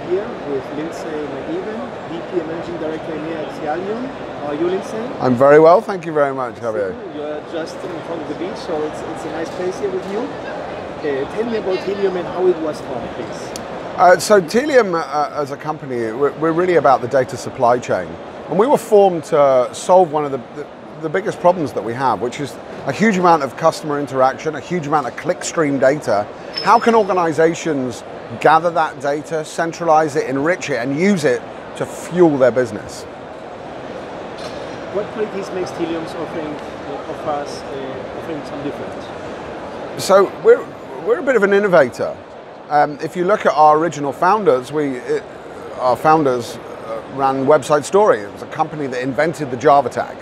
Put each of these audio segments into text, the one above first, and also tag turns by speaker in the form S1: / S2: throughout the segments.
S1: here with Lindsay McEwan, VP and Managing Director EMEA at Tealium. How are you, Lindsay?
S2: I'm very well, thank you very much, Javier.
S1: You're just in front of the beach, so it's a nice place here with you. Tell me about Tealium and how it was formed, please.
S2: So Tealium as a company, we're really about the data supply chain. And we were formed to solve one of the biggest problems that we have, which is a huge amount of customer interaction, a huge amount of clickstream data. How can organizations gather that data, centralize it, enrich it, and use it to fuel their business?
S1: What qualities makes Tealium's offering some difference?
S2: So we're a bit of an innovator. If you look at our original founders, our founders ran Website Story. It was a company that invented the Java tag.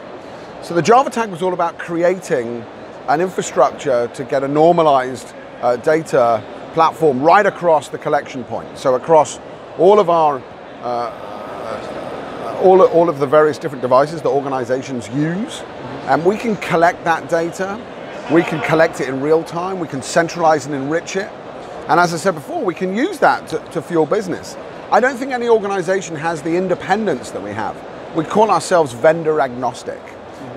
S2: So the Java tag was all about creating an infrastructure to get a normalized data platform right across the collection point. So across all of our all of the various different devices that organizations use, and we can collect that data. We can collect it in real time. We can centralize and enrich it. And as I said before, we can use that to fuel business. I don't think any organization has the independence that we have. We call ourselves vendor agnostic.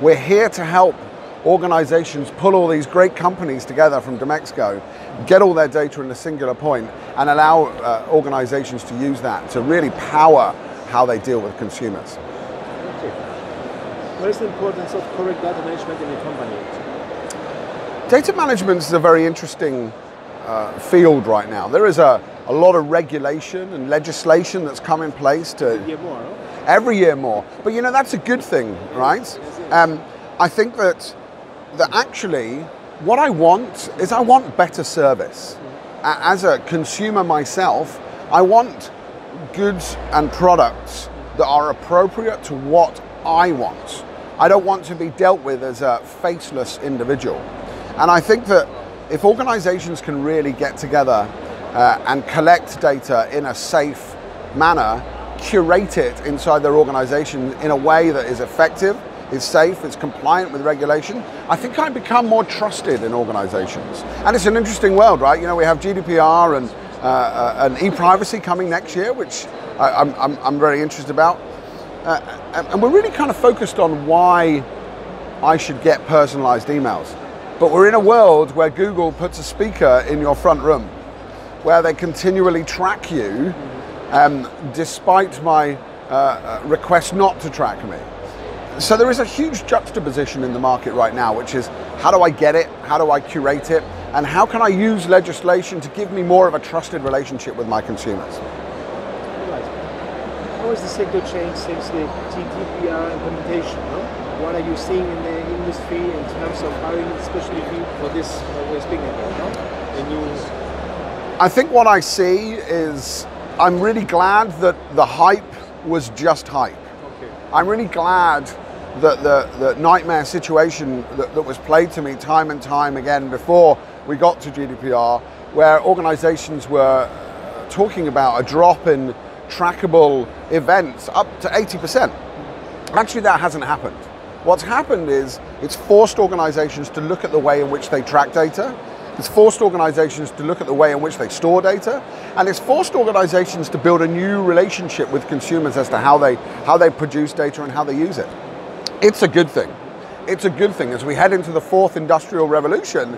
S2: We're here to help organizations pull all these great companies together from DMEXCO, get all their data in a singular point, and allow organizations to use that to really power how they deal with consumers.
S1: Okay. What is the importance of correct data management in a company?
S2: Data management is a very interesting field right now. There is a lot of regulation and legislation that's come in place to every year more. But you know, that's a good thing, right? I think that actually what I want is I want better service. As a consumer myself, I want goods and products that are appropriate to what I want. I don't want to be dealt with as a faceless individual. And I think that if organizations can really get together and collect data in a safe manner, curate it inside their organization in a way that is effective, is safe, is compliant with regulation, I think I become more trusted in organizations. And it's an interesting world, right? You know, we have GDPR and e-privacy coming next year, which I'm very interested about. And we're really kind of focused on why I should get personalized emails. But we're in a world where Google puts a speaker in your front room, where they continually track you, despite my request not to track me. So there is a huge juxtaposition in the market right now, which is how do I get it, how do I curate it, and how can I use legislation to give me more of a trusted relationship with my consumers?
S1: How has the sector changed since the GDPR implementation? What are you seeing in the industry in terms of hiring, especially for this we're speaking about?
S2: I think what I see is I'm really glad that the hype was just hype.
S1: Okay.
S2: I'm really glad that the nightmare situation that was played to me time and time again before we got to GDPR, where organizations were talking about a drop in trackable events up to 80%. Actually, that hasn't happened. What's happened is it's forced organizations to look at the way in which they track data. It's forced organizations to look at the way in which they store data, and it's forced organizations to build a new relationship with consumers as to how they produce data and how they use it. It's a good thing. It's a good thing. As we head into the fourth industrial revolution,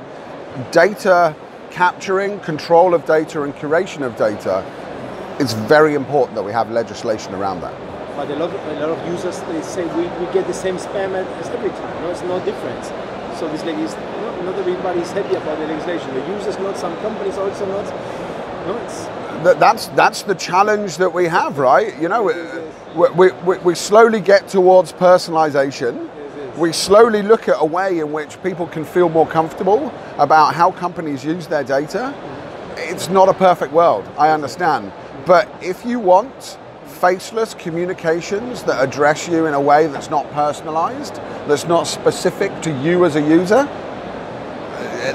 S2: data capturing, control of data, and curation of data, it's very important that we have legislation around that.
S1: But a lot of users, they say we get the same spam as every time. No, it's no difference. So this not everybody is happy about the legislation. The users not, some companies also not. No, it's
S2: that's the challenge that we have, right? You know, we slowly get towards personalization. We slowly look at a way in which people can feel more comfortable about how companies use their data. It's not a perfect world, I understand. But if you want faceless communications that address you in a way that's not personalized, that's not specific to you as a user,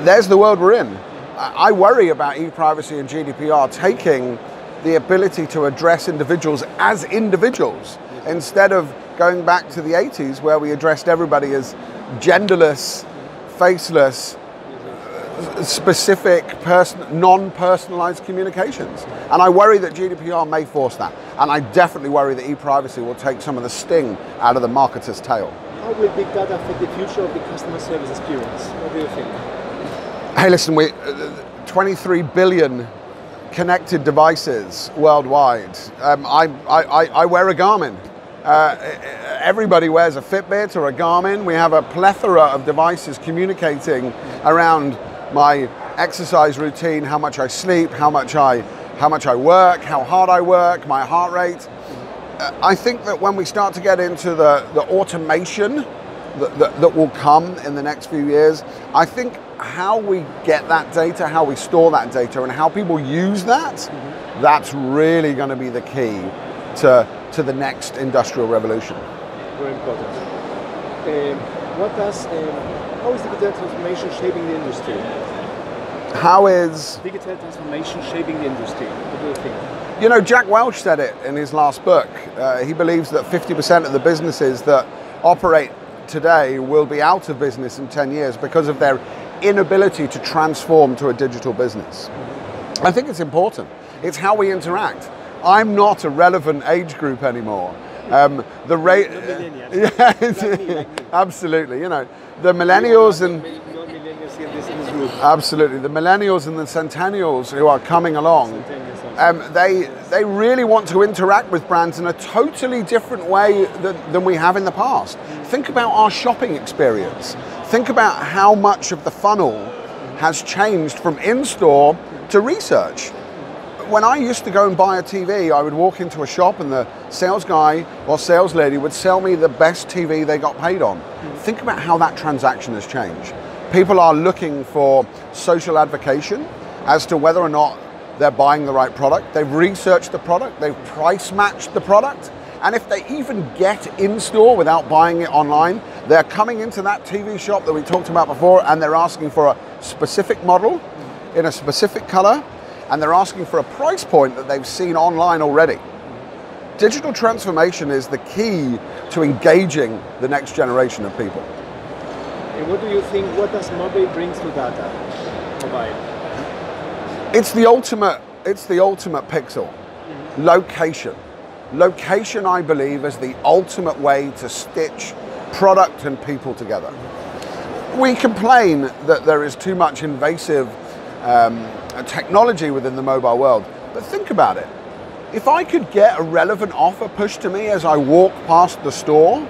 S2: there's the world we're in. I worry about e-privacy and GDPR taking the ability to address individuals as individuals instead of going back to the 80s where we addressed everybody as genderless, faceless, specific non-personalized communications. And I worry that GDPR may force that. And I definitely worry that e-privacy will take some of the sting out of the marketer's tail.
S1: How will big data affect the future of the customer service experience? What do you think?
S2: Hey, listen, 23 billion connected devices worldwide. I wear a Garmin. Everybody wears a Fitbit or a Garmin. We have a plethora of devices communicating around my exercise routine, how much I sleep, how much I work, how hard I work, my heart rate. I think that when we start to get into the automation that will come in the next few years, I think how we get that data, how we store that data, and how people use that, that's really going to be the key to the next industrial revolution.
S1: Very important. How is digital transformation shaping the industry?
S2: How is
S1: digital transformation shaping the industry? What do you think?
S2: You know, Jack Welch said it in his last book. He believes that 50% of the businesses that operate today will be out of business in 10 years because of their inability to transform to a digital business. I think it's important. It's how we interact. I'm not a relevant age group anymore. The rate, yeah, absolutely. You know, the millennials and absolutely the millennials and the centennials who are coming along. They really want to interact with brands in a totally different way than we have in the past. Think about our shopping experience. Think about how much of the funnel has changed from in-store to research. When I used to go and buy a TV, I would walk into a shop and the sales guy or sales lady would sell me the best TV they got paid on. Think about how that transaction has changed. People are looking for social advocation as to whether or not they're buying the right product. They've researched the product, they've price matched the product, and if they even get in store without buying it online, they're coming into that TV shop that we talked about before and they're asking for a specific model in a specific color, and they're asking for a price point that they've seen online already. Digital transformation is the key to engaging the next generation of people.
S1: And what do you think, what does mobile bring to data? Mobile.
S2: It's the ultimate pixel. Location. Location, I believe, is the ultimate way to stitch product and people together. We complain that there is too much invasive technology within the mobile world, but think about it. If I could get a relevant offer pushed to me as I walk past the store,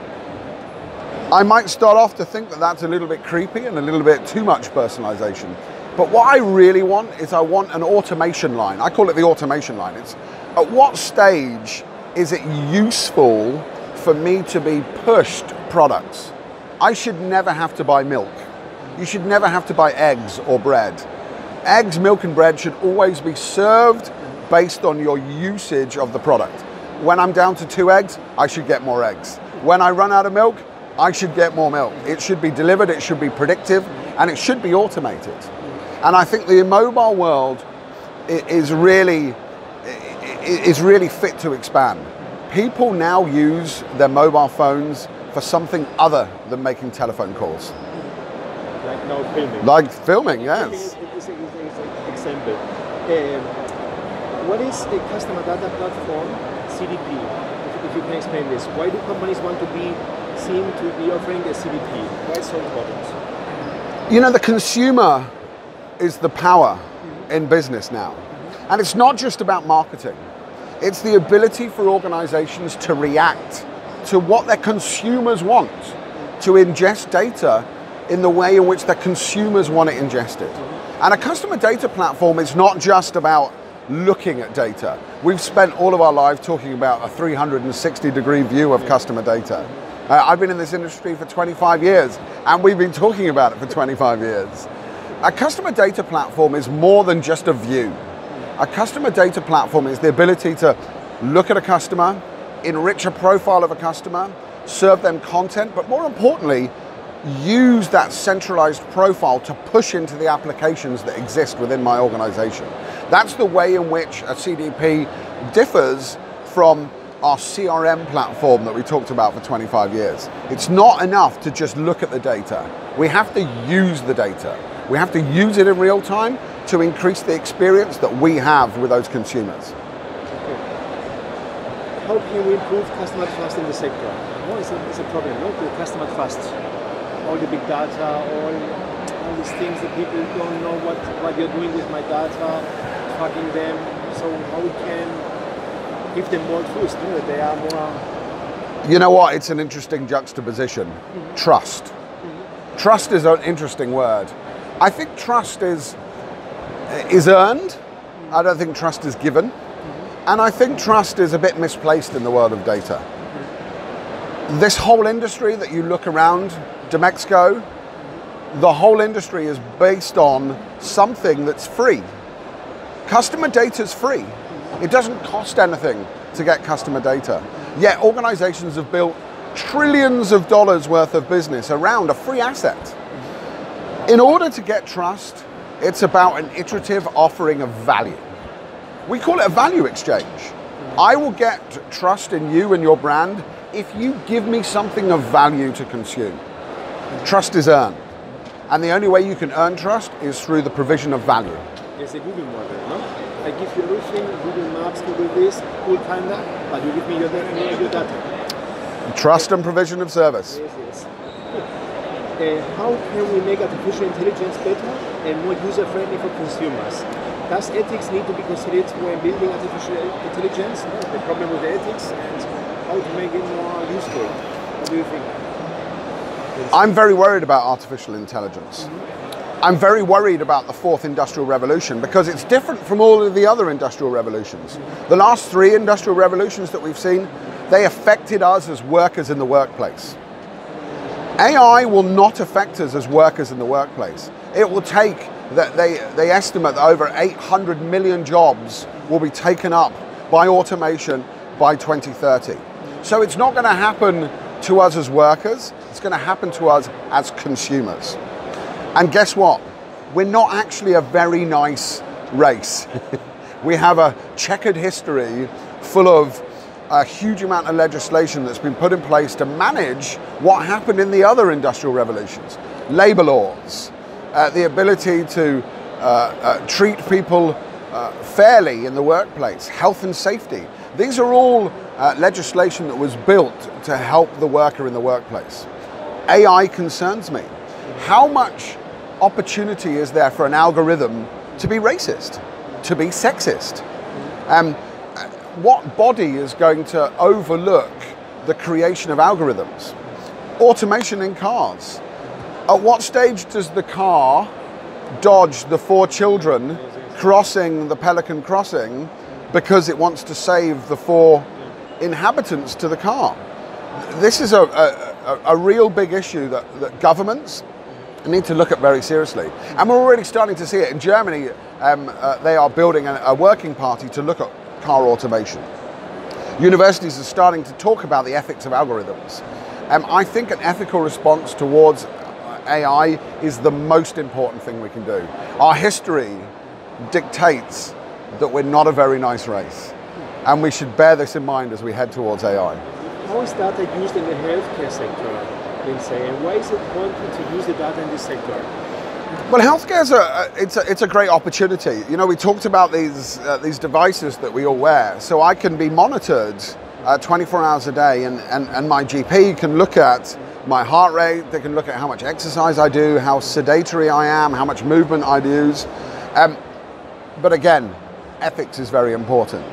S2: I might start off to think that that's a little bit creepy and a little bit too much personalization. But what I really want is I want an automation line. I call it the automation line. It's at what stage is it useful for me to be pushed products? I should never have to buy milk. You should never have to buy eggs or bread. Eggs, milk and bread should always be served based on your usage of the product. When I'm down to 2 eggs, I should get more eggs. When I run out of milk, I should get more milk. It should be delivered, it should be predictive, and it should be automated. And I think the mobile world is really fit to expand. People now use their mobile phones for something other than making telephone calls.
S1: Like now filming.
S2: Like filming, yes.
S1: It's an example. What is a customer data platform, CDP? If you can explain this. Why do companies want to be seen to be offering a CDP? Why is it so important?
S2: You know, the consumer is the power in business now. And it's not just about marketing. It's the ability for organizations to react to what their consumers want, to ingest data in the way in which their consumers want it ingested. And a customer data platform is not just about looking at data. We've spent all of our lives talking about a 360-degree view of customer data. I've been in this industry for 25 years, and we've been talking about it for 25 years. A customer data platform is more than just a view. A customer data platform is the ability to look at a customer, enrich a profile of a customer, serve them content, but more importantly, use that centralized profile to push into the applications that exist within my organization. That's the way in which a CDP differs from our CRM platform that we talked about for 25 years. It's not enough to just look at the data. We have to use the data. We have to use it in real time to increase the experience that we have with those consumers.
S1: Okay. How can we improve customer trust in the sector? No, it's a problem, no? The customer trust. All the big data, all these things that people don't know what you're doing with my data, tracking them. So how we can give them more trust, no? That they are more...
S2: You know what? It's an interesting juxtaposition. Trust. Trust is an interesting word. I think trust is earned. I don't think trust is given. And I think trust is a bit misplaced in the world of data. This whole industry that you look around, DMEXCO, the whole industry is based on something that's free. Customer data is free. It doesn't cost anything to get customer data. Yet organizations have built trillions of dollars worth of business around a free asset. In order to get trust, it's about an iterative offering of value. We call it a value exchange. I will get trust in you and your brand if you give me something of value to consume. Trust is earned. And the only way you can earn trust is through the provision of value.
S1: It's a Google model, no? I give you everything, Google Maps, Google this, cool kinda, but you give me your data.
S2: Trust and provision of service.
S1: Yes, yes. How can we make artificial intelligence better and more user-friendly for consumers? Does ethics need to be considered when building artificial intelligence? No? The problem with the ethics and how to make it more useful. What do you think?
S2: I'm very worried about artificial intelligence. I'm very worried about the fourth industrial revolution because it's different from all of the other industrial revolutions. The last three industrial revolutions that we've seen, they affected us as workers in the workplace. AI will not affect us as workers in the workplace. It will take, they estimate that over 800 million jobs will be taken up by automation by 2030. So it's not going to happen to us as workers, it's going to happen to us as consumers. And guess what? We're not actually a very nice race. We have a checkered history full of a huge amount of legislation that's been put in place to manage what happened in the other industrial revolutions. Labor laws, the ability to treat people fairly in the workplace, health and safety. These are all legislation that was built to help the worker in the workplace. AI concerns me. How much opportunity is there for an algorithm to be racist, to be sexist? What body is going to overlook the creation of algorithms? Automation in cars. At what stage does the car dodge the 4 children crossing the Pelican Crossing because it wants to save the 4 inhabitants to the car? This is a real big issue that governments need to look at very seriously. And we're already starting to see it. In Germany, they are building a working party to look at car automation. Universities are starting to talk about the ethics of algorithms. I think an ethical response towards AI is the most important thing we can do. Our history dictates that we're not a very nice race, and we should bear this in mind as we head towards AI.
S1: How is data used in the healthcare sector, Lindsay, and why is it important to use the data in this sector?
S2: Well, healthcare is a great opportunity. You know, we talked about these devices that we all wear, so I can be monitored 24 hours a day, and my GP can look at my heart rate, they can look at how much exercise I do, how sedentary I am, how much movement I use. But again, ethics is very important.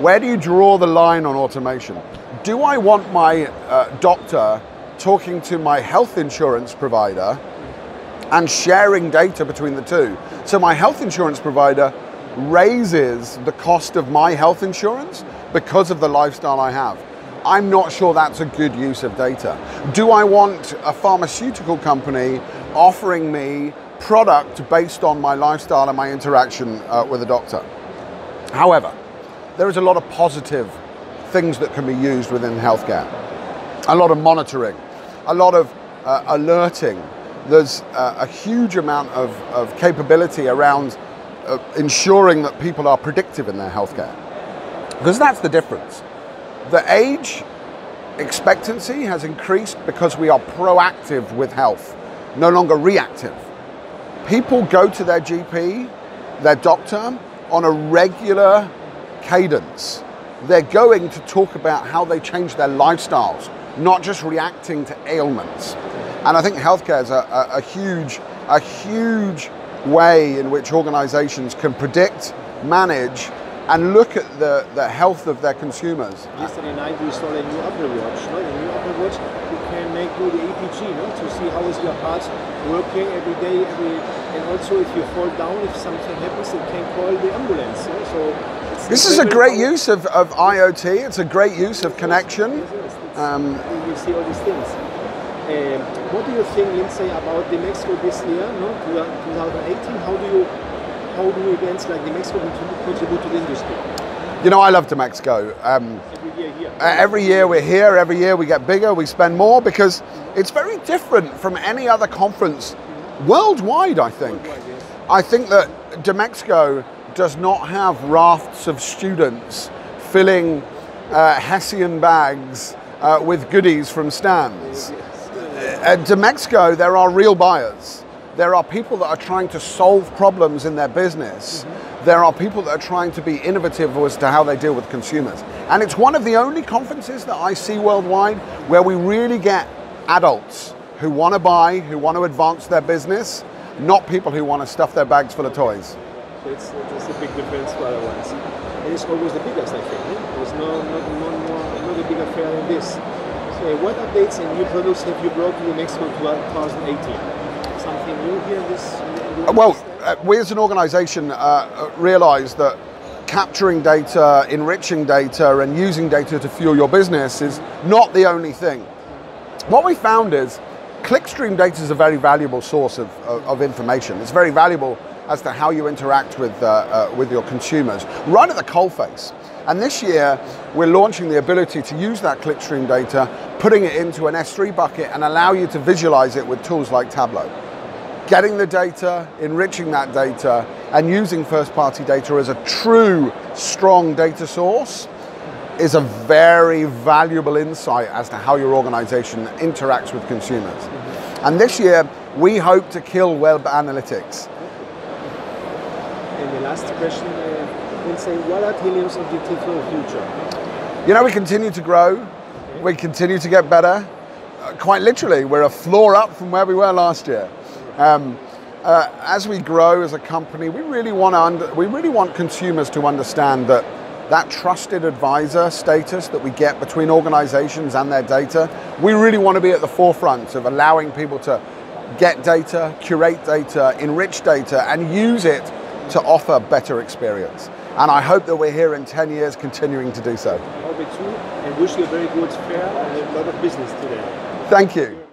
S2: Where do you draw the line on automation? Do I want my doctor talking to my health insurance provider and sharing data between the two? So my health insurance provider raises the cost of my health insurance because of the lifestyle I have. I'm not sure that's a good use of data. Do I want a pharmaceutical company offering me product based on my lifestyle and my interaction with a doctor? However, there is a lot of positive things that can be used within healthcare. A lot of monitoring, a lot of alerting. There's a huge amount of capability around ensuring that people are predictive in their healthcare. Because that's the difference. The age expectancy has increased because we are proactive with health, no longer reactive. People go to their GP, their doctor, on a regular cadence. They're going to talk about how they change their lifestyles, not just reacting to ailments. And I think healthcare is a huge way in which organizations can predict, manage, and look at the health of their consumers.
S1: Yesterday night we saw a new Apple Watch. No? The new Apple Watch, you can make you the EPG, no? To see how is your heart working every day, and also if you fall down, if something happens, it can call the ambulance. No? So
S2: this is a great use of IoT. It's a great use of connection.
S1: Yes, you see all these things. What do you think, Lindsay, about DMEXCO this year, no? 2018? How do events like DMEXCO contribute to the industry?
S2: You know, I love DMEXCO. Every year we're here, every year we get bigger, we spend more, because it's very different from any other conference worldwide, I think. I think that DMEXCO does not have rafts of students filling Hessian bags with goodies from stands. At DMEXCO, there are real buyers. There are people that are trying to solve problems in their business. There are people that are trying to be innovative as to how they deal with consumers. And it's one of the only conferences that I see worldwide where we really get adults who want to buy, who want to advance their business, not people who want to stuff their bags full of toys.
S1: So it's a big difference for other ones. And it's always the biggest, I think. There's not a bigger fair than this. So what updates and new products have you brought to DMEXCO 2018? Something new here in this?
S2: Well, we as an organization realize that capturing data, enriching data, and using data to fuel your business is not the only thing. What we found is clickstream data is a very valuable source of information. It's very valuable as to how you interact with your consumers, right at the coalface. And this year, we're launching the ability to use that clickstream data, putting it into an S3 bucket, and allow you to visualize it with tools like Tableau. Getting the data, enriching that data, and using first-party data as a true, strong data source is a very valuable insight as to how your organization interacts with consumers. And this year, we hope to kill web analytics.
S1: And the last question, Lindsay, what are Tealium's objectives for the future?
S2: You know, we continue to grow, we continue to get better. Quite literally, we're a floor up from where we were last year. As we grow as a company, we really want consumers to understand that trusted advisor status that we get between organizations and their data. We really want to be at the forefront of allowing people to get data, curate data, enrich data, and use it to offer better experience. And I hope that we're here in 10 years continuing to do so.
S1: I hope it too, and wish you a very good fair and a lot of business today.
S2: Thank you.